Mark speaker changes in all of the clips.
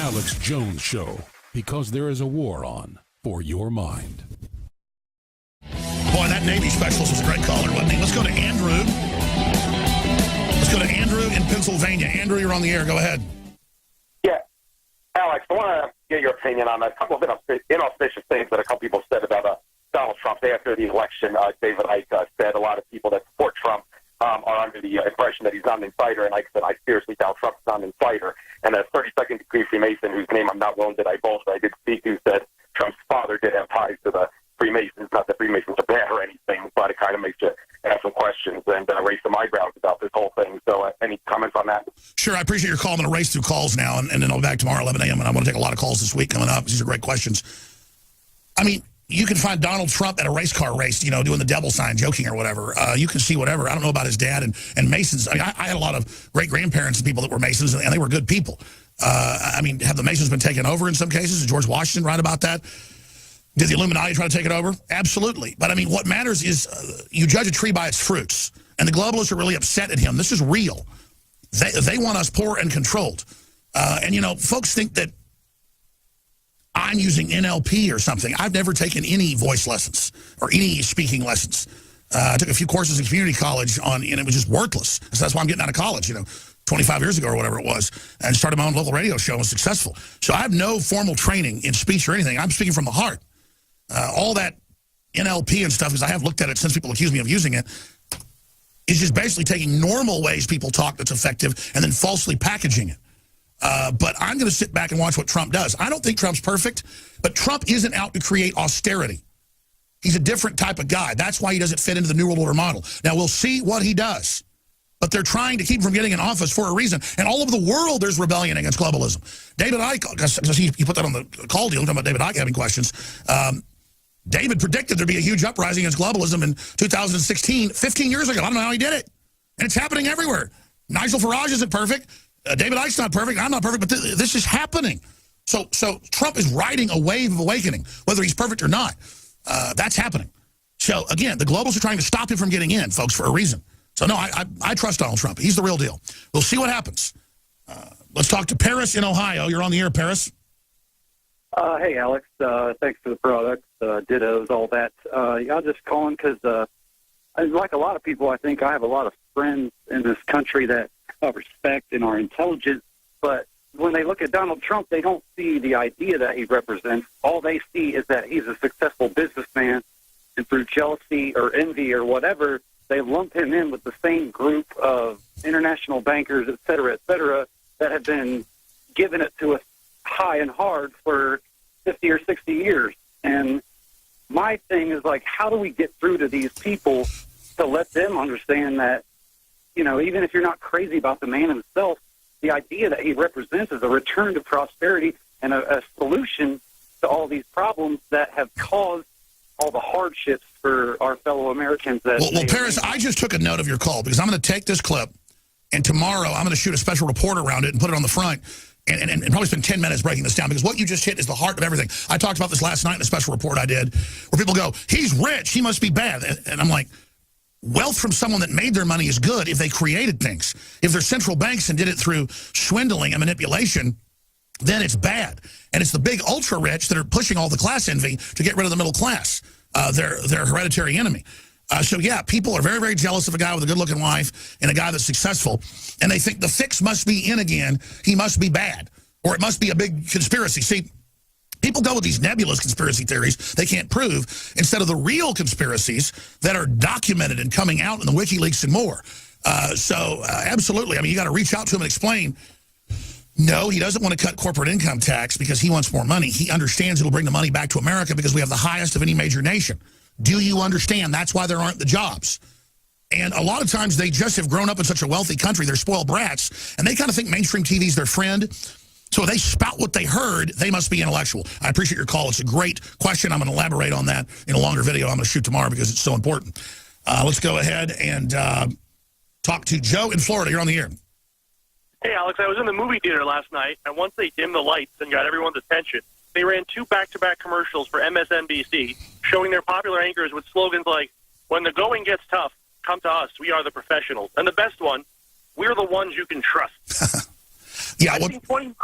Speaker 1: Alex Jones Show, because there is a war on for your mind.
Speaker 2: Boy, that Navy specialist was a great caller, wasn't he? Let's go to Andrew. Let's go to Andrew in Pennsylvania. Andrew, you're on the air. Go ahead.
Speaker 3: Yeah. Alex, I want to get your opinion on a couple of inauspicious things that a couple people said about Donald Trump after the election. David Icke said a lot of people that support Trump are under the impression that he's not an insider, and Icke said, I seriously doubt Trump's not an insider. And a 32nd degree Freemason, whose name I'm not willing to divulge, but I did speak to, said Trump's father did have ties to the Freemasons. Not that Freemasons are bad or anything, but it kind of makes you ask some questions and raise some eyebrows about this whole thing. So any comments on that?
Speaker 2: Sure, I appreciate your call. I'm going to race through calls now, and then I'll be back tomorrow, 11 a.m., and I want to take a lot of calls this week coming up. These are great questions. I mean, you can find Donald Trump at a race car race, you know, doing the devil sign, joking or whatever. You can see whatever. I don't know about his dad and Masons. I mean, I had a lot of great-grandparents and people that were Masons, and they were good people. I mean, have the Masons been taken over in some cases? Did George Washington write about that? Did the Illuminati try to take it over? Absolutely. But, I mean, what matters is you judge a tree by its fruits. And the globalists are really upset at him. This is real. They want us poor and controlled. And, you know, folks think that I'm using NLP or something. I've never taken any voice lessons or any speaking lessons. I took a few courses in community college and it was just worthless. So that's why I'm getting out of college, you know, 25 years ago or whatever it was, and started my own local radio show and was successful. So I have no formal training in speech or anything. I'm speaking from the heart. All that NLP and stuff, because I have looked at it since people accuse me of using it, is just basically taking normal ways people talk that's effective and then falsely packaging it. But I'm going to sit back and watch what Trump does. I don't think Trump's perfect, but Trump isn't out to create austerity. He's a different type of guy. That's why he doesn't fit into the New World Order model. Now, we'll see what he does. But they're trying to keep him from getting in office for a reason. And all over the world, there's rebellion against globalism. David Icke, because he put that on the call deal, talking about David Icke having questions. David predicted there'd be a huge uprising against globalism in 2016, 15 years ago. I don't know how he did it. And it's happening everywhere. Nigel Farage isn't perfect. David Icke's not perfect. I'm not perfect. But this is happening. So Trump is riding a wave of awakening, whether he's perfect or not. That's happening. So, again, the globalists are trying to stop him from getting in, folks, for a reason. So, no, I trust Donald Trump. He's the real deal. We'll see what happens. Let's talk to Paris in Ohio. You're on the air, Paris.
Speaker 4: Hey, Alex. Thanks for the product, dittos, all that. I'm just calling because, like a lot of people, I think I have a lot of friends in this country that respect and are intelligent, but when they look at Donald Trump, they don't see the idea that he represents. All they see is that he's a successful businessman, and through jealousy or envy or whatever, they lump him in with the same group of international bankers, et cetera, that have been giving it to us high and hard for 50 or 60 years. And my thing is, like, how do we get through to these people to let them understand that, you know, even if you're not crazy about the man himself, the idea that he represents is a return to prosperity and a solution to all these problems that have caused all the hardships for our fellow Americans. Well,
Speaker 2: Paris, I just took a note of your call because I'm going to take this clip, and tomorrow I'm going to shoot a special report around it and put it on the front and probably spend 10 minutes breaking this down, because what you just hit is the heart of everything. I talked about this last night in a special report I did where people go, he's rich, he must be bad. And I'm like, wealth from someone that made their money is good if they created things. If they're central banks and did it through swindling and manipulation, then it's bad. And it's the big ultra-rich that are pushing all the class envy to get rid of the middle class, their hereditary enemy. So, yeah, people are very, very jealous of a guy with a good-looking wife and a guy that's successful, and they think the fix must be in again. He must be bad, or it must be a big conspiracy. See, people go with these nebulous conspiracy theories they can't prove instead of the real conspiracies that are documented and coming out in the WikiLeaks and more. Absolutely. I mean, you got to reach out to him and explain, no, he doesn't want to cut corporate income tax because he wants more money. He understands it'll bring the money back to America because we have the highest of any major nation. Do you understand? That's why there aren't the jobs. And a lot of times they just have grown up in such a wealthy country, they're spoiled brats, and they kind of think mainstream TV's their friend. So if they spout what they heard, they must be intellectual. I appreciate your call. It's a great question. I'm going to elaborate on that in a longer video I'm going to shoot tomorrow because it's so important. Let's go ahead and talk to Joe in Florida. You're on the air.
Speaker 5: Hey, Alex, I was in the movie theater last night, and once they dimmed the lights and got everyone's attention, they ran 2 back-to-back commercials for MSNBC showing their popular anchors with slogans like, when the going gets tough, come to us. We are the professionals. And the best one, we're the ones you can trust.
Speaker 2: Yeah,
Speaker 5: I've seen 20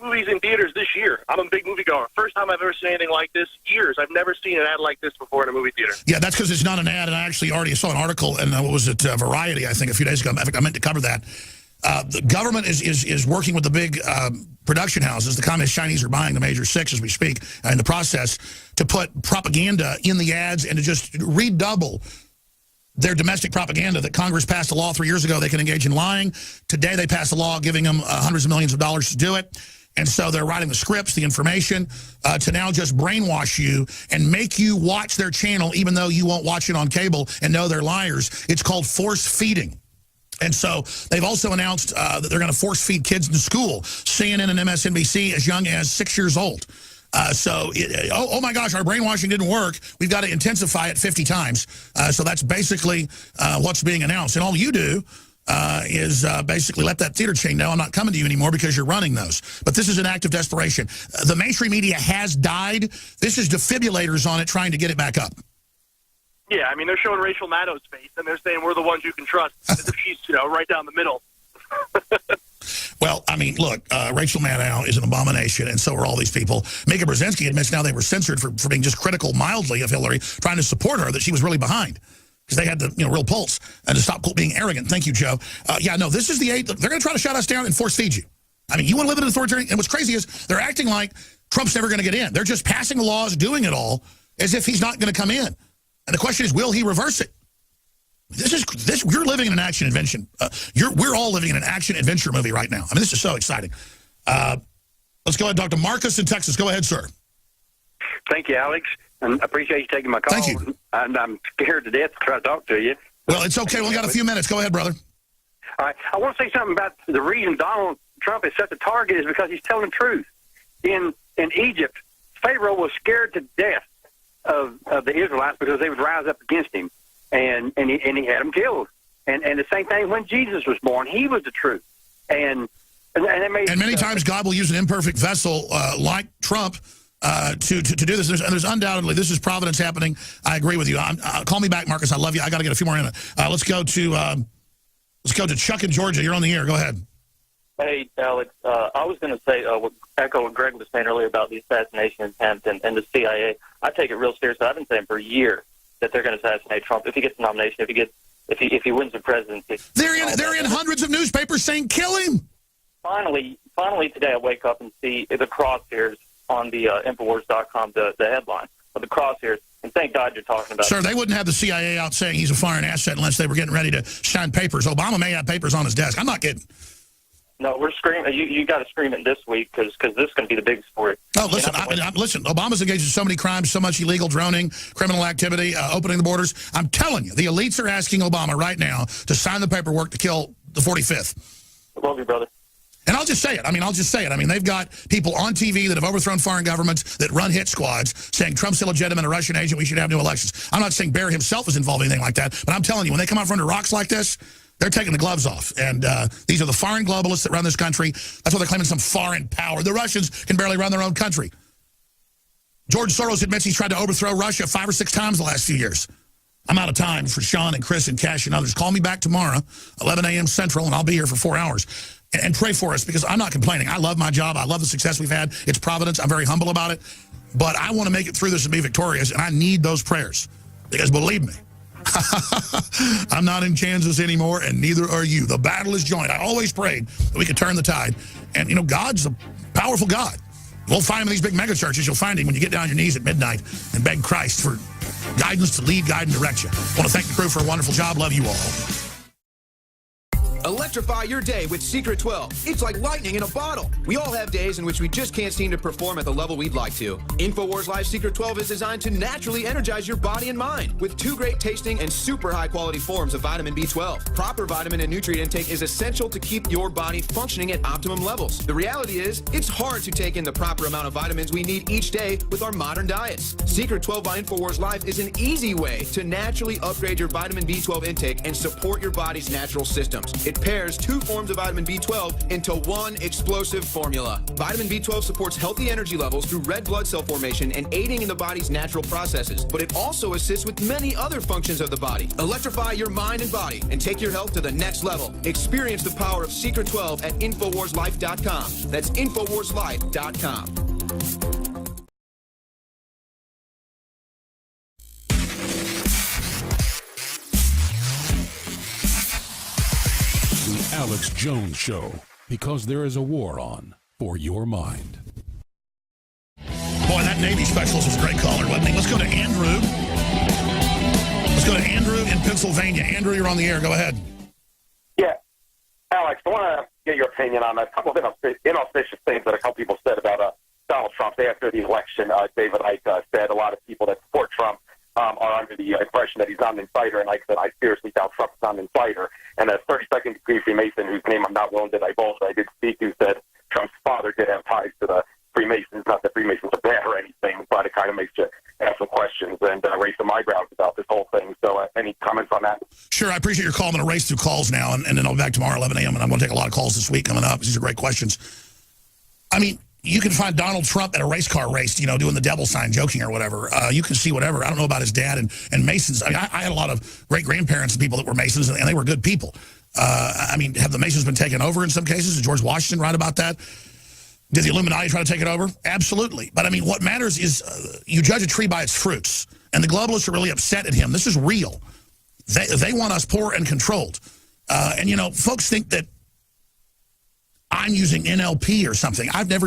Speaker 5: movies in theaters this year. I'm a big moviegoer. First time I've ever seen anything like this. Years. I've never seen an ad like this before in a movie theater.
Speaker 2: Yeah, that's because it's not an ad, and I actually already saw an article, and what was it, Variety, I think, a few days ago. I meant to cover that. The government is working with the big production houses. The Communist Chinese are buying the major six as we speak in the process to put propaganda in the ads and to just redouble their domestic propaganda that Congress passed a law 3 years ago they can engage in lying. Today they passed a law giving them hundreds of millions of dollars to do it. And so they're writing the scripts, the information, to now just brainwash you and make you watch their channel even though you won't watch it on cable and know they're liars. It's called force feeding. And so they've also announced that they're going to force feed kids in school, CNN and MSNBC as young as 6 years old. Oh my gosh, our brainwashing didn't work. We've got to intensify it 50 times. So that's basically what's being announced. And all you do is basically let that theater chain know I'm not coming to you anymore because you're running those. But this is an act of desperation. The mainstream media has died. This is defibrillators on it trying to get it back up.
Speaker 5: Yeah, I mean, they're showing Rachel Maddow's face, and they're saying we're the ones you can trust, as if she's, right down the middle.
Speaker 2: Well, I mean, look, Rachel Maddow is an abomination, and so are all these people. Mika Brzezinski admits now they were censored for being just critical mildly of Hillary, trying to support her, that she was really behind. Because they had the real pulse, and to stop being arrogant. Thank you, Joe. Yeah, no, this is the age. They're going to try to shut us down and force feed you. I mean, you want to live in an authoritarian, and what's crazy is they're acting like Trump's never going to get in. They're just passing the laws, doing it all, as if he's not going to come in. And the question is, will he reverse it? You're living in an action adventure. We're all living in an action adventure movie right now. I mean, this is so exciting. Let's go ahead and talk to Marcus in Texas. Go ahead, sir.
Speaker 6: Thank you, Alex. And I appreciate you taking my call.
Speaker 2: Thank you.
Speaker 6: And I'm scared to death to try to talk to you.
Speaker 2: Well, it's okay. We only got a few minutes. Go ahead, brother.
Speaker 6: All right. I want to say something about the reason Donald Trump is such a target is because he's telling the truth. In Egypt, Pharaoh was scared to death of the Israelites because they would rise up against him, and he had them killed. And the same thing when Jesus was born, he was the truth. And
Speaker 2: many times God will use an imperfect vessel like Trump to do this. There's undoubtedly, this is providence happening. I agree with you. Call me back, Marcus. I love you. I got to get a few more in it. Let's go to Chuck in Georgia. You're on the air. Go ahead.
Speaker 7: Hey, Alex. I was going to say, echo what Greg was saying earlier about the assassination attempt and the CIA. I take it real seriously. I've been saying for years that they're going to assassinate Trump if he gets the nomination, if he wins the presidency.
Speaker 2: They're in hundreds of newspapers saying kill him.
Speaker 7: Finally today I wake up and see the crosshairs on the Infowars.com, the headline of the crosshairs. And thank God you're talking about it.
Speaker 2: Sir, they wouldn't have the CIA out saying he's a foreign asset unless they were getting ready to sign papers. Obama may have papers on his desk. I'm not kidding.
Speaker 7: No, we're screaming. You got to scream it this week because this is going to be the big story.
Speaker 2: Oh, listen, listen. Obama's engaged in so many crimes, so much illegal droning, criminal activity, opening the borders. I'm telling you, the elites are asking Obama right now to sign the paperwork to kill the 45th.
Speaker 7: Love you, brother.
Speaker 2: And I'll just say it. I mean, they've got people on TV that have overthrown foreign governments that run hit squads saying Trump's illegitimate, a Russian agent, we should have new elections. I'm not saying Bear himself is involved in anything like that, but I'm telling you, when they come out from under rocks like this, they're taking the gloves off. And these are the foreign globalists that run this country. That's why they're claiming some foreign power. The Russians can barely run their own country. George Soros admits he's tried to overthrow Russia 5 or 6 times the last few years. I'm out of time for Sean and Chris and Cash and others. Call me back tomorrow, 11 a.m. Central, and I'll be here for 4 hours. And pray for us, because I'm not complaining. I love my job. I love the success we've had. It's providence. I'm very humble about it. But I want to make it through this and be victorious, and I need those prayers. Because believe me, I'm not in Kansas anymore, and neither are you. The battle is joined. I always prayed that we could turn the tide. And, God's a powerful God. We'll find him in these big mega churches. You'll find him when you get down on your knees at midnight and beg Christ for guidance to lead, guide, and direct you. I want to thank the crew for a wonderful job. Love you all.
Speaker 8: Electrify your day with Secret 12. It's like lightning in a bottle. We all have days in which we just can't seem to perform at the level we'd like to. InfoWars Live Secret 12 is designed to naturally energize your body and mind with 2 great tasting and super high quality forms of vitamin B12. Proper vitamin and nutrient intake is essential to keep your body functioning at optimum levels. The reality is, it's hard to take in the proper amount of vitamins we need each day with our modern diets. Secret 12 by InfoWars Live is an easy way to naturally upgrade your vitamin B12 intake and support your body's natural systems. It pairs pairs 2 forms of vitamin B12 into one explosive formula. Vitamin B12 supports healthy energy levels through red blood cell formation and aiding in the body's natural processes, but it also assists with many other functions of the body. Electrify your mind and body and take your health to the next level. Experience the power of Secret 12 at InfoWarsLife.com. That's InfoWarsLife.com.
Speaker 1: The Alex Jones Show, because there is a war on for your mind.
Speaker 2: Boy, that Navy specialist was a great caller, wasn't he? Let's go to Andrew. Let's go to Andrew in Pennsylvania. Andrew, you're on the air. Go ahead.
Speaker 3: Yeah. Alex, I want to get your opinion on a couple of inauspicious things that a couple people said about Donald Trump after the election. David Icke said a lot of people that support Trump are under the impression that he's not an insider, and Ike said, I seriously doubt Trump's not an insider. And a 32nd degree Freemason, whose name I'm not willing to divulge, I did speak to, said Trump's father did have ties to the Freemasons. Not that Freemasons are bad or anything, but it kind of makes you ask some questions and raise some eyebrows about this whole thing. So any comments on that?
Speaker 2: Sure, I appreciate your call. I'm going to race through calls now, and then I'll be back tomorrow at 11 a.m., and I'm going to take a lot of calls this week coming up. These are great questions. I mean, you can find Donald Trump at a race car race, you know, doing the devil sign, joking or whatever. You can see whatever. I don't know about his dad and Masons. I mean, I had a lot of great-grandparents and people that were Masons, and they were good people. I mean, have the Masons been taken over in some cases? Did George Washington write about that? Did the Illuminati try to take it over? Absolutely. But, I mean, what matters is you judge a tree by its fruits. And the globalists are really upset at him. This is real. They want us poor and controlled. And, you know, folks think that I'm using NLP or something. I've never